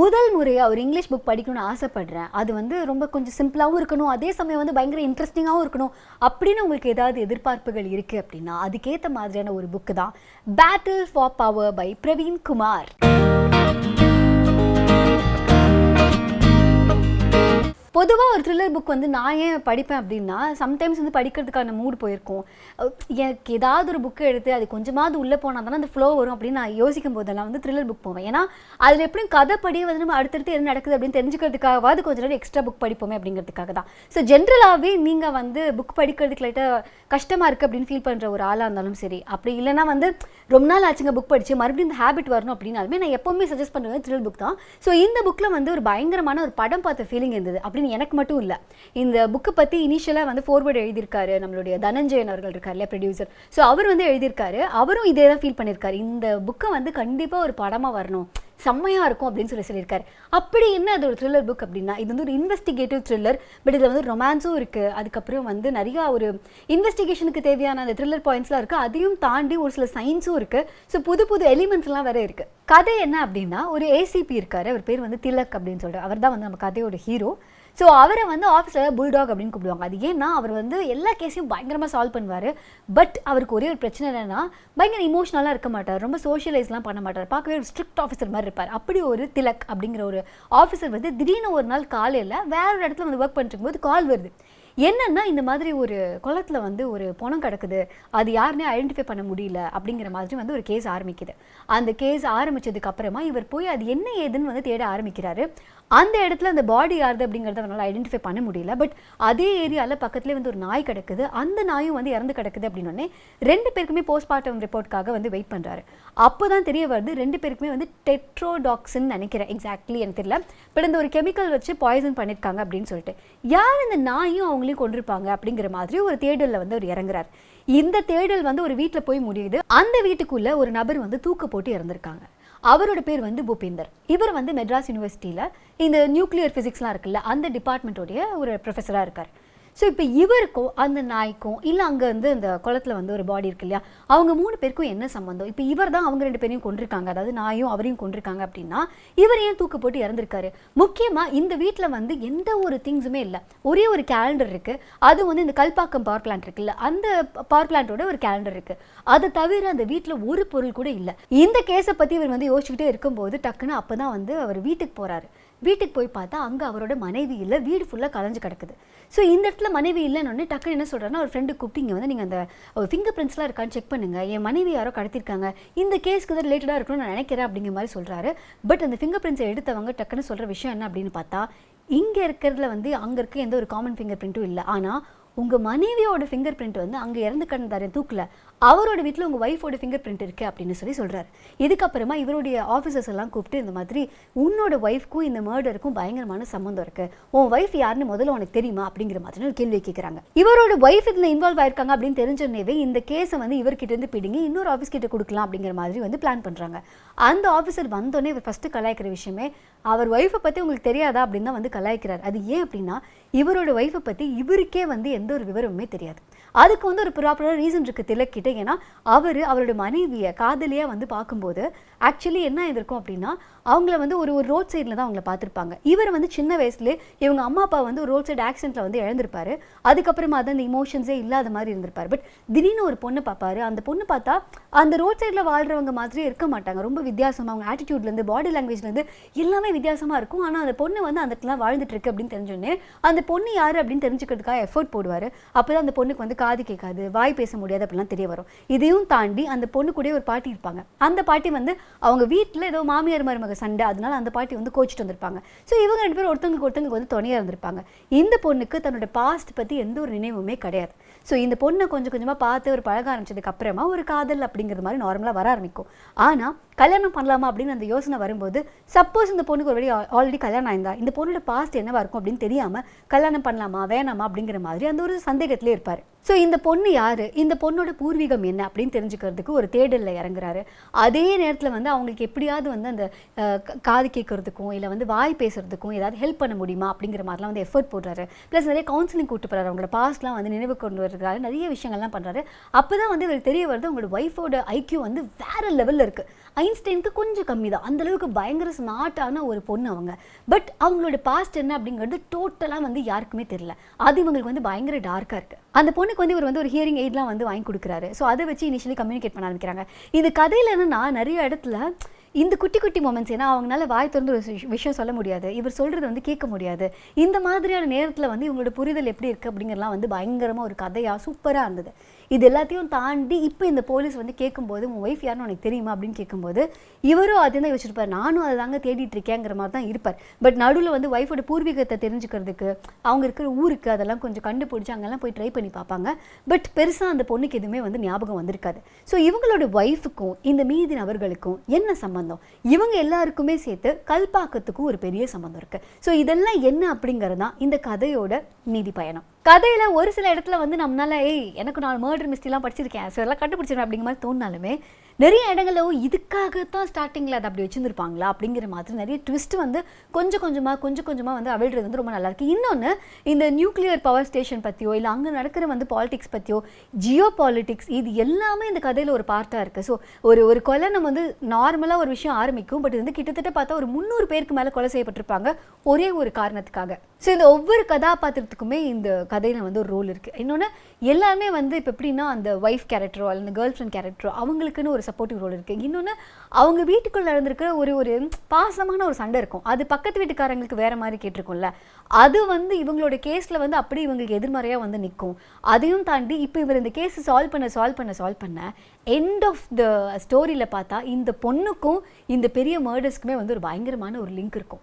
முதல் முறையாக ஒரு இங்கிலீஷ் புக் படிக்கணும்னு ஆசைப்படுறேன். அது வந்து ரொம்ப கொஞ்சம் சிம்பிளாகவும் இருக்கணும், அதே சமயம் வந்து பயங்கர இன்ட்ரெஸ்டிங்காகவும் இருக்கணும் அப்படின்னு உங்களுக்கு ஏதாவது எதிர்பார்ப்புகள் இருக்குது அப்படின்னா அதுக்கேற்ற மாதிரியான ஒரு புக்கு தான் battle for power by Praveen Kumar. பொதுவாக ஒரு த்ரில்லர் புக் வந்து நான் ஏன் படிப்பேன் அப்படின்னா, சம்டைம்ஸ் வந்து படிக்கிறதுக்கான மூட் போயிருக்கும். எனக்கு ஏதாவது ஒரு புக்கு எடுத்து அது கொஞ்சமாவது உள்ளே போனால் தானே அந்த ஃப்ளோ வரும் அப்படின்னு நான் யோசிக்கும் போதெல்லாம் வந்து த்ரில்லர் புக் போவேன். ஏன்னா அதில் எப்படியும் கதைப்படி வந்து நம்ம அடுத்தடுத்து என்ன நடக்குது அப்படின்னு தெரிஞ்சுக்கிறதுக்காகவாது கொஞ்சம் நேரம் எக்ஸ்ட்ரா புக் படிப்போமே அப்படிங்கிறதுக்காக தான். ஸோ ஜென்ரலாகவே நீங்கள் வந்து புக் படிக்கிறதுக்கு லைட்டாக கஷ்டமாக இருக்குது அப்படின்னு ஃபீல் பண்ணுற ஒரு ஆளாக இருந்தாலும் சரி, அப்படி இல்லைனா வந்து ரொம்ப நாள் ஆச்சுங்க புக் படித்து மறுபடியும் இந்த ஹேபிட் வரணும் அப்படின்னாலுமே நான் எப்போவுமே சஜஸ்ட் பண்ணுறது த்ரில்லர் புக் தான். ஸோ இந்த புக்கில் வந்து ஒரு பயங்கரமான ஒரு படம் பார்த்த ஃபீலிங் இருந்தது அப்படின்னு எனக்கு மட்டும் இல்லை. இந்த புக்கை பற்றி இனிஷியலாக வந்து ஃபோர்வேர்டு எழுதியிருக்காரு நம்மளுடைய தனஞ்சயன் அவர்கள் இருக்கார் இல்லையா, ப்ரொடியூசர். ஸோ அவர் வந்து எழுதியிருக்காரு, அவரும் இதே தான் ஃபீல் பண்ணியிருக்காரு. இந்த புக்கை வந்து கண்டிப்பாக ஒரு படமாக வரணும், செம்மையாக இருக்கும் அப்படின்னு சொல்லியிருக்காரு. அப்படி என்ன அது ஒரு த்ரில்லர் புக் அப்படின்னா, இது வந்து ஒரு இன்வெஸ்டிகேட்டிவ் த்ரில்லர். பட் இதில் வந்து ரொமான்ஸும் இருக்குது, அதுக்கப்புறம் வந்து நிறையா ஒரு இன்வெஸ்டிகேஷனுக்கு தேவையான அந்த த்ரில்லர் பாயிண்ட்ஸ்லாம் இருக்குது. அதையும் தாண்டி ஒரு சில சயின்ஸும் இருக்குது. ஸோ புது புது எலிமெண்ட்ஸ்லாம் வேறு இருக்குது. கதை என்ன அப்படின்னா, ஒரு ஏசிபி இருக்கார், அவர் பேர் வந்து திலக் அப்படின்னு சொல்லிட்டு, அவர் தான் வந்து நம்ம கதையோட ஹீரோ. ஸோ அவரை வந்து ஆஃபீஸில் புல்டாக் அப்படின்னு கூப்பிடுவாங்க. அது ஏன்னா அவர் வந்து எல்லா கேஸையும் பயங்கரமாக சால்வ் பண்ணுவார். பட் அவருக்கு ஒரே ஒரு பிரச்சனை என்னென்னா, பயங்கர இமோஷனலாக இருக்க மாட்டார், ரொம்ப சோஷியலைஸ்லாம் பண்ண மாட்டார், பார்க்கவே ஒரு ஸ்ட்ரிக்ட் ஆஃபீஸர் மாதிரி இருப்பார். அப்படி ஒரு திலக் அப்படிங்கிற ஒரு ஆஃபீஸர் வந்து திடீர்னு ஒரு நாள் காலையில் வேற ஒரு இடத்துல வந்து ஒர்க் பண்ணிட்டு இருக்கும்போது கால் வருது. என்னன்னா, இந்த மாதிரி ஒரு குளத்தில் வந்து ஒரு பணம் கிடக்குது, அது யாருன்னே ஐடென்டிஃபை பண்ண முடியல அப்படிங்கிற மாதிரி வந்து ஒரு கேஸ் ஆரம்பிக்குது. அந்த கேஸ் ஆரம்பித்ததுக்கு அப்புறமா இவர் போய் அது என்ன ஏதுன்னு வந்து தேட ஆரம்பிக்கிறாரு. அந்த இடத்துல அந்த பாடி யாருது அப்படிங்கிறத அவனால் ஐடென்டிஃபை பண்ண முடியல. பட் அதே ஏரியாவில் பக்கத்துலேயே வந்து ஒரு நாய் கிடக்குது, அந்த நாயும் வந்து இறந்து கிடக்குது அப்படின்னோடனே 2 பேருக்குமே போஸ்ட்மார்ட்டம் ரிப்போர்ட்காக வந்து வெயிட் பண்ணுறாரு. அப்போ தான் தெரிய வருது 2 பேருக்குமே வந்து டெட்ரோடாக்சின் நினைக்கிறேன், எக்ஸாக்ட்லி எனக்கு தெரியல. பட் இந்த ஒரு கெமிக்கல் வச்சு பாய்சன் பண்ணியிருக்காங்க அப்படின்னு சொல்லிட்டு யார் இந்த நாயும் அவங்களையும் கொண்டிருப்பாங்க அப்படிங்கிற மாதிரி ஒரு தேடலில் வந்து அவர் இறங்குறாரு. இந்த தேடல் வந்து ஒரு வீட்டில் போய் முடியுது. அந்த வீட்டுக்குள்ளே ஒரு நபர் வந்து தூக்கு போட்டு இறந்துருக்காங்க. அவரோட பேர் வந்து பூபேந்தர். இவர் வந்து மெட்ராஸ் யூனிவர்சிட்டியில் இந்த நியூக்ளியர் ஃபிசிக்ஸ்லாம் இருக்குல்ல, அந்த டிபார்ட்மெண்ட்டோடைய ஒரு ப்ரொஃபஸராக இருக்கார். ஸோ இப்போ இவருக்கும் அந்த நாய்க்கும் இல்லை அங்கே வந்து அந்த குளத்தில் வந்து ஒரு பாடி இருக்கு இல்லையா, அவங்க 3 பேருக்கும் என்ன சம்மந்தம்? இப்போ இவர் தான் அவங்க 2 பேரையும் கொண்டிருக்காங்க, அதாவது நாயும் அவரையும் கொண்டிருக்காங்க அப்படின்னா இவர் ஏன் தூக்கு போட்டு இறந்துருக்காரு? முக்கியமாக இந்த வீட்டில் வந்து எந்த ஒரு திங்ஸுமே இல்லை, ஒரே ஒரு கேலண்டர் இருக்குது. அது வந்து இந்த கல்பாக்கம் பவர் பிளான்ட் இருக்குல்ல, அந்த பவர் பிளான்ட்டோட ஒரு கேலண்டர் இருக்குது. அதை தவிர அந்த வீட்டில் ஒரு பொருள் கூட இல்லை. இந்த கேஸை பற்றி இவர் வந்து யோசிச்சுக்கிட்டே இருக்கும்போது டக்குன்னு அப்போ தான் வந்து அவர் வீட்டுக்கு போகிறாரு. வீட்டுக்கு போய் பார்த்தா அங்கே அவரோட மனைவி இல்லை, வீடு ஃபுல்லாக கலைஞ்சு கிடக்குது. ஸோ இந்த இடத்துல மனைவி இல்லைன்னு டக்குன்னு என்ன சொல்கிறாருன்னா, ஒரு ஃப்ரெண்டு கூப்பிட்டு இங்கே வந்து நீங்கள் அந்த ஃபிங்கர் பிரிண்ட்ஸ்லாம் இருக்கான்னு செக் பண்ணுங்கள், என் மனைவி யாரோ கடத்திருக்காங்க, இந்த கேஸ்க்கு தான் ரிலேட்டடாக இருக்கணும்னு நான் நினைக்கிறேன் அப்படிங்கிற மாதிரி சொல்கிறாரு. பட் அந்த ஃபிங்கர் பிரிண்ட்ஸை எடுத்தவங்க டக்குன்னு சொல்கிற விஷயம் என்ன அப்படின்னு பார்த்தா, இங்கே இருக்கிறதுல வந்து அங்கே இருக்க எந்த ஒரு காமன் ஃபிங்கர் பிரிண்ட்டும் இல்லை, ஆனால் உங்கள் மனைவியோட ஃபிங்கர் பிரிண்ட் வந்து அங்கே இறந்து கிடந்தாரு தூக்கில், அவரோட வீட்டில் உங்கள் ஒய்ஃபோட ஃபிங்கர் பிரிண்ட் இருக்குது அப்படின்னு சொல்கிறார். இதுக்கப்புறமா இவருடைய ஆஃபீஸர்ஸ் எல்லாம் கூப்பிட்டு இந்த மாதிரி உன்னோட ஒய்ஃப்க்கும் இந்த மர்டருக்கும் பயங்கரமான சம்மந்தம் இருக்குது, உன் ஒய்ஃப் யாருன்னு முதல்ல உனக்கு தெரியுமா அப்படிங்கிற மாதிரி ஒரு கேள்வி கேட்குறாங்க. இவரோட ஒய்ஃப் இதில் இன்வால்வ் ஆயிருக்காங்க அப்படின்னு தெரிஞ்சோடனே இந்த கேஸை வந்து இவர்கிட்ட பிடிங்கி இன்னொரு ஆஃபீஸ் கிட்ட கொடுக்கலாம் அப்படிங்கிற மாதிரி வந்து பிளான் பண்ணுறாங்க. அந்த ஆஃபீஸர் வந்தோடனே இவர் ஃபஸ்ட்டு கலாய்க்கிற விஷயமே, அவர் ஒய்ஃபை பற்றி உங்களுக்கு தெரியாதா அப்படின்னு தான் வந்து கலாய்க்கிறார். அது ஏன் அப்படின்னா, இவரோட ஒய்ஃபை பற்றி இவருக்கே வந்து எந்த ஒரு விவரமுமே தெரியாது. அதுக்கு வந்து ஒரு ப்ராப்பரான ரீசன் இருக்குது திலக்கிட்ட. ஏன்னா அவரோட மனைவியை காதலியாக வந்து பார்க்கும்போது ஆக்சுவலி என்ன ஆயிருக்கும் அப்படின்னா, அவங்கள வந்து ஒரு ரோட் சைடில் தான் அவங்கள பார்த்துருப்பாங்க. இவர் வந்து சின்ன வயசுலேயே இவங்க அம்மா அப்பா வந்து ஒரு ரோட் சைடு ஆக்சிடென்ட்டில் வந்து இழந்திருப்பாரு. அதுக்கப்புறமா தான் அந்த இமோஷன்ஸே இல்லாத மாதிரி இருந்திருப்பார். பட் திடீர்னு ஒரு பொண்ணை பார்ப்பாரு. அந்த பொண்ணு பார்த்தா அந்த ரோட் சைடில் வாழ்கிறவங்க மாதிரியே இருக்க மாட்டாங்க, ரொம்ப வித்தியாசமாக, அவங்க ஆட்டிடியூட்லேருந்து பாடி லாங்குவேஜ்லேருந்து எல்லாமே வித்தியாசமாக இருக்கும். ஆனால் அந்த பொண்ணு வந்து அந்த இடத்துல வாழ்ந்துட்டு இருக்கு அப்படின்னு தெரிஞ்சோடனே அந்த பொண்ணு யார் அப்படின்னு தெரிஞ்சுக்கிறதுக்காக எஃபர்ட் போடுவார். அப்போ தான் அந்த பொண்ணுக்கு வந்து காது கேட்காது, வாய் பேச முடியாது அப்படிலாம் தெரிய வரும். இதையும் தாண்டி அந்த பொண்ணு கூட ஒரு பாட்டி இருப்பாங்க. அந்த பாட்டி வந்து அவங்க வீட்டில் ஏதோ மாமியார் மருமக சண்டை, அதனால அந்த பாட்டி வந்து கோச்சிட்டு வந்திருப்பாங்க. ஸோ இவங்க 2 பேரும் ஒருத்தங்களுக்கு வந்து துணையாக இருந்திருப்பாங்க. இந்த பொண்ணுக்கு தன்னோட பாஸ்ட் பற்றி எந்த ஒரு நினைவுமே கிடையாது. ஸோ இந்த பொண்ணை கொஞ்சம் கொஞ்சமாக பார்த்து ஒரு பழக ஆரம்பிச்சதுக்கு அப்புறமா ஒரு காதல் அப்படிங்கிற மாதிரி நார்மலாக வர ஆரம்பிக்கும். ஆனால் கல்யாணம் பண்ணலாமா அப்படின்னு அந்த யோசனை வரும்போது, சப்போஸ் இந்த பொண்ணுக்கு ஒரு ஆல்ரெடி கல்யாணம் ஆயிருந்தா இந்த பொண்ணோட பாஸ்ட் என்னவா இருக்கும் அப்படின்னு தெரியாமல் கல்யாணம் பண்ணலாமா வேணாமா அப்படிங்கிற மாதிரி அந்த ஒரு சந்தேகத்திலே இருப்பார். ஸோ இந்த பொண்ணு யார், இந்த பொண்ணோட பூர்வீகம் என்ன அப்படின்னு தெரிஞ்சுக்கிறதுக்கு ஒரு தேடலில் இறங்குறாரு. அதே நேரத்தில் வந்து அவங்களுக்கு எப்படியாவது வந்து அந்த காது கேட்கறதுக்கும் இல்லை வந்து வாய் பேசுறதுக்கும் ஏதாவது ஹெல்ப் பண்ண முடியுமா அப்படிங்கிற மாதிரிலாம் வந்து எஃபர்ட் போடுறாரு. ப்ளஸ் நிறைய கவுன்சிலிங் கூட்டு போகிறாரு. அவங்களோட பாஸ்ட்லாம் வந்து நினைவு கொண்டு வரதுக்காக நிறைய விஷயங்கள்லாம் பண்ணுறாரு. அப்போ தான் வந்து இவருக்கு தெரிய வருது உங்களோட ஒய்ஃபோட ஐக்கியூ வந்து வேறு லெவலில் இருக்குது. ஐன்ஸ்டைனுக்கு கொஞ்சம் கம்மி தான், அந்தளவுக்கு பயங்கர ஸ்மார்ட்டான ஒரு பொண்ணு அவங்க. பட் அவங்களோட பாஸ்ட் என்ன அப்படிங்கிறது டோட்டலாக வந்து யாருக்குமே தெரியல. அது இவங்களுக்கு வந்து பயங்கர டார்க்காக இருக்குது. அந்த பொண்ணுக்கு வந்து இவர் வந்து ஒரு ஹியரிங் எய்ட்லாம் வந்து வாங்கி கொடுக்குறாரு. ஸோ அதை வச்சு இனிஷியலி கம்யூனிகேட் பண்ண ஆரம்பிக்கிறாங்க. இந்த கதையில் என்னன்னா நிறைய இடத்துல இந்த குட்டி குட்டி மொமெண்ட்ஸ், ஏன்னா அவங்களால வாய் திறந்து ஒரு விஷயம் சொல்ல முடியாது, இவர் சொல்கிறது வந்து கேட்க முடியாது. இந்த மாதிரியான நேரத்தில் வந்து இவங்களோட புரிதல் எப்படி இருக்குது அப்படிங்கிறலாம் வந்து பயங்கரமாக ஒரு கதையாக சூப்பராக இருந்தது. இது எல்லாத்தையும் தாண்டி இப்போ இந்த போலீஸ் வந்து கேட்கும்போது உங்கள் ஒய்ஃப் யாருன்னு உனக்கு தெரியுமா அப்படின்னு கேட்கும்போது இவரும் அதே தான் யோசிச்சிருப்பார். நானும் அதை தாங்க தேடிட்டு இருக்கேங்கிற மாதிரி தான் இருப்பார். பட் நடுவில் வந்து ஒய்ஃபோட பூர்வீகத்தை தெரிஞ்சுக்கிறதுக்கு அவங்க இருக்கிற ஊருக்கு அதெல்லாம் கொஞ்சம் கண்டுபிடிச்சி அங்கெல்லாம் போய் ட்ரை பண்ணி பார்ப்பாங்க. பட் பெருசாக அந்த பொண்ணுக்கு எதுவுமே வந்து ஞாபகம் வந்திருக்காது. ஸோ இவங்களோட ஒய்ஃபுக்கும் இந்த மீதி நபர்களுக்கும் என்ன சம்பந்தம்? இவங்க எல்லாருக்குமே சேர்த்து கல்பாக்கத்துக்கும் ஒரு பெரிய சம்பந்தம் இருக்குது. ஸோ இதெல்லாம் என்ன அப்படிங்கிறது தான் இந்த கதையோட நீதி பயணம். கதையில் ஒரு சில இடத்துல வந்து நம்மளால எனக்கு நான் மர்டர் மிஸ்ட்ரிலாம் படிச்சிருக்கேன், ஸோ எல்லாம் கண்டுபிடிச்சிருவேன் அப்படிங்கிற மாதிரி தோணினாலுமே நிறைய இடங்களில் இதுக்காகத்தான் ஸ்டார்டிங்கில் அதை அப்படி வச்சுருந்துருப்பாங்களா அப்படிங்கிற மாதிரி நிறைய ட்விஸ்ட் வந்து கொஞ்சம் கொஞ்சமாக வந்து அவிழ்றது வந்து ரொம்ப நல்லாயிருக்கு. இன்னொன்று, இந்த நியூக்ளியர் பவர் ஸ்டேஷன் பற்றியோ இல்லை அங்கே நடக்கிற வந்து பாலிடிக்ஸ் பற்றியோ, ஜியோ பாலிட்டிக்ஸ், இது எல்லாமே இந்த கதையில் ஒரு பார்ட்டாக இருக்குது. ஸோ ஒரு கொலை நம்ம வந்து நார்மலாக ஒரு விஷயம் ஆரம்பிக்கும். பட் இது வந்து கிட்டத்தட்ட பார்த்தா ஒரு 300 பேருக்கு மேலே கொலை செய்யப்பட்டிருப்பாங்க ஒரே ஒரு காரணத்துக்காக. ஸோ இந்த ஒவ்வொரு கதாபாத்திரத்துக்குமே இந்த கதையில் வந்து ஒரு ரோல் இருக்குது. இன்னொன்று, எல்லாருமே வந்து இப்போ எப்படின்னா அந்த ஒய்ஃப் கேரக்டரோ அல்லது கேர்ள் ஃப்ரெண்ட் கேரக்டரோ அவங்களுக்குன்னு ஒரு சப்போர்ட்டிவ் ரோல் இருக்குது. இன்னொன்று, அவங்க வீட்டுக்குள்ளே நடந்திருக்கிற ஒரு பாசமான ஒரு சண்டை இருக்கும். அது பக்கத்து வீட்டுக்காரங்களுக்கு வேறு மாதிரி கேட்டிருக்கும்ல, அது வந்து இவங்களோட கேஸில் வந்து அப்படி இவங்களுக்கு எதிர்மறையாக வந்து நிற்கும். அதையும் தாண்டி இப்போ இவர் இந்த கேஸை சால்வ் பண்ண எண்ட் ஆஃப் த ஸ்டோரியில் பார்த்தா இந்த பொண்ணுக்கும் இந்த பெரிய மர்டர்ஸ்க்குமே வந்து ஒரு பயங்கரமான ஒரு லிங்க் இருக்கும்.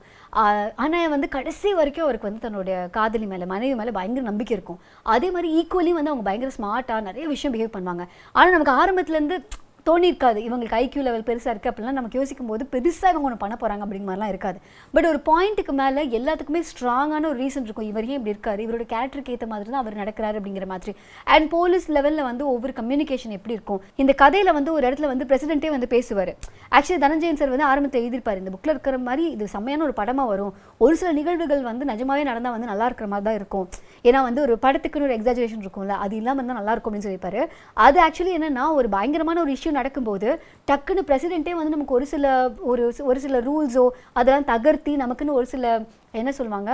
ஆனால் வந்து கடைசி வரைக்கும் அவருக்கு வந்து தன்னுடைய காதலி மேலே, மனைவி மேலே பயங்கர நம்பிக்கை இருக்கும். அதே மாதிரி ஈக்குவலி வந்து அவங்க பயங்கர ஸ்மார்ட்டாக நிறைய விஷயம் பிஹேவ் பண்ணுவாங்க. ஆனால் நமக்கு ஆரம்பத்துலேருந்து தோணியிருக்காது இவங்களுக்கு ஐக்யூ லெவல் பெருசாக இருக்குது அப்படிலாம் நமக்கு யோசிக்கும் போது பெருசாக இவங்க ஒன்று பண்ண போகிறாங்க அப்படிங்கிற மாதிரிலாம் இருக்காது. பட் ஒரு பாயிண்ட்டுக்கு மேலே எல்லாத்துக்குமே ஸ்ட்ராங்கான ஒரு ரீசன் இருக்கும். இவர் ஏன் இப்படி இருக்காரு, இவரோட கேரக்டருக்கு ஏற்ற மாதிரி தான் அவர் நடக்கிறாரு அப்படிங்கிற மாதிரி. அண்ட் போலீஸ் லெவலில் வந்து ஒவ்வொரு கம்யூனிகேஷன் எப்படி இருக்கும். இந்த கதையில் வந்து ஒரு இடத்துல வந்து பிரசிடென்ட்டே வந்து பேசுவார். ஆக்சுவலி தனஞ்சயன் சார் வந்து ஆரம்பத்தில் எழுதியிருப்பார், இந்த புக்கில் இருக்கிற மாதிரி இது செம்மையான ஒரு படமாக வரும், ஒரு சில நிகழ்வுகள் வந்து நிஜமாவே நடந்தால் வந்து நல்லா இருக்கிற மாதிரி தான் இருக்கும், ஏன்னா வந்து ஒரு படத்துக்குன்னு ஒரு எக்ஸாஜரேஷன் இருக்கும்ல, அது இல்லாமல் இருந்தால் நல்லா இருக்கும் அப்படின்னு சொல்லியிருப்பாரு. அது ஆக்சுவலி என்னன்னா ஒரு பயங்கரமான ஒரு இஷ்யூ நடக்கும்போது டக்குன்னு பிரசிடென்ட்டே வந்து நமக்கு ஒரு சில ரூல்ஸோ அதெல்லாம் தகர்த்தி நமக்குன்னு ஒரு சில என்ன சொல்லுவாங்க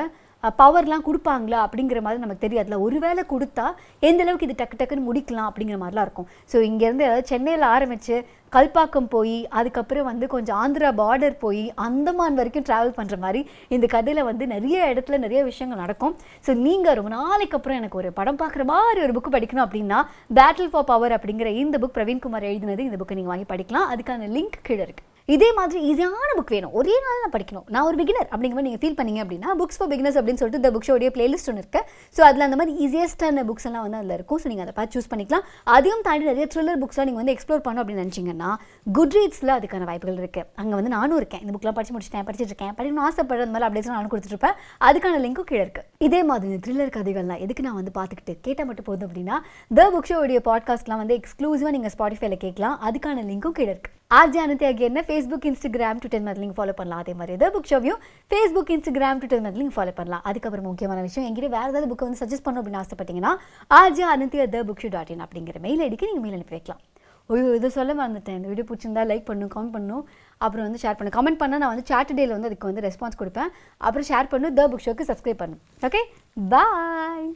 பவர்லாம் கொடுப்பாங்களா அப்படிங்கிற மாதிரி நமக்கு தெரியாதுல. ஒருவேளை கொடுத்தா எந்த அளவுக்கு இது டக்குன்னு முடிக்கலாம் அப்படிங்கிற மாதிரிலாம் இருக்கும். ஸோ இங்கேருந்து சென்னையில் ஆரம்பித்து கல்பாக்கம் போய் அதுக்கப்புறம் வந்து கொஞ்சம் ஆந்திரா பார்டர் போய் அந்தமான் வரைக்கும் ட்ராவல் பண்ணுற மாதிரி இந்த கதையில் வந்து நிறைய இடத்துல நிறைய விஷயங்கள் நடக்கும். ஸோ நீங்கள் ரொம்ப நாளைக்கு அப்புறம் எனக்கு ஒரு படம் பார்க்குற மாதிரி ஒரு புக்கு படிக்கணும் அப்படின்னா பேட்டில் ஃபார் பவர் அப்படிங்கிற இந்த புக் பிரவீன்குமார் எழுதினது, இந்த புக்கை நீங்கள் வாங்கி படிக்கலாம். அதுக்கான லிங்க் கீழே இருக்குது. இதே மாதிரி ஈஸியான புக் வேணும், ஒரே நாள் நான் படிக்கணும், நான் ஒரு பிகினர் அப்படிங்கிற மாதிரி நீங்கள் ஃபீல் பண்ணீங்க அப்படின்னா புக்ஸ் ஃபார் பிகினர்ஸ் அப்படின்னு சொல்லிட்டு த புக் ஷோடைய பிளேலிஸ்ட் ஒன்று இருக்குது. ஸோ அதில் அந்த மாதிரி ஈஸியஸ்டான புக்ஸ் எல்லாம் வந்து அதில் இருக்கும். ஸோ நீங்கள் அதை பார்த்து சூஸ் பண்ணிக்கலாம். அதையும் தாண்டி நிறைய த்ரில்லர் புக்ஸ்லாம் நீங்கள் வந்து எக்ஸ்ப்ளோர் பண்ணணும் அப்படின்னு நினச்சிங்கன்னா குட் ரீட்ஸில் அதுக்கான வாய்ப்புகள் இருக்குது. அங்கே வந்து நானும் இருக்கேன், இந்த புக்லாம் படிச்சுட்டு இருக்கேன், படிக்கணும் ஆசைப்படுற அந்த மாதிரி அப்டேட்ஸ் நானும் கொடுத்துருப்பேன். அதுக்கான லிங்க்கும் கீழே இருக்குது. இதே மாதிரி த்ரில்லர் கதைகள்லாம் எதுக்கு நான் வந்து பார்த்துக்கிட்டு கேட்டால் மட்டும் போதும் அப்படின்னா த புக் ஷோடைய பாட்காஸ்ட்லாம் வந்து எக்ஸ்க்ளூசிவாக நீங்கள் ஸ்பாட்டிஃபைல கேட்கலாம். அதுக்கான லிங்க்கும் கீழே இருக்குது. ஆர்ஜே அனந்தி அகேன்னா ஃபேஸ்புக், இன்ஸ்டாகிராம், ட்விட்டர் மாதிரி லிங்க் ஃபாலோ பண்ணலாம். அதே மாதிரி த புக் ஷோவையும் ஃபேஸ்புக், இன்ஸ்டாகிராம், ட்விட்டர் மாதிரி லிங்க் ஃபாலோ பண்ணலாம். அதுக்கப்புறம் முக்கியமான விஷயம், எங்கிட்ட வேறு ஏதாவது புக்கை வந்து சஜஸ்ட் பண்ணணும் அப்படின்னு ஆசைப்பட்டீங்கன்னா RJ Ananthi the book show .in அப்படிங்கிற மெயில் ஐடிக்கு நீங்கள் மெயில் அனுப்பி வைக்கலாம். இதை சொல்ல மறந்துட்டேன், இந்த வீடியோ பிடிச்சிருந்தா லைக் பண்ணணும், கமெண்ட் பண்ணணும், அப்புறம் வந்து ஷேர் பண்ணணும். கமெண்ட் பண்ணால் நான் வந்து சாட்டர்டேயில் வந்து அதுக்கு வந்து ரெஸ்பான்ஸ் கொடுப்பேன். அப்புறம் ஷேர் பண்ணணும், த புக் ஷோக்கு சப்ஸ்கிரைப் பண்ணணும். ஓகே, பாய்.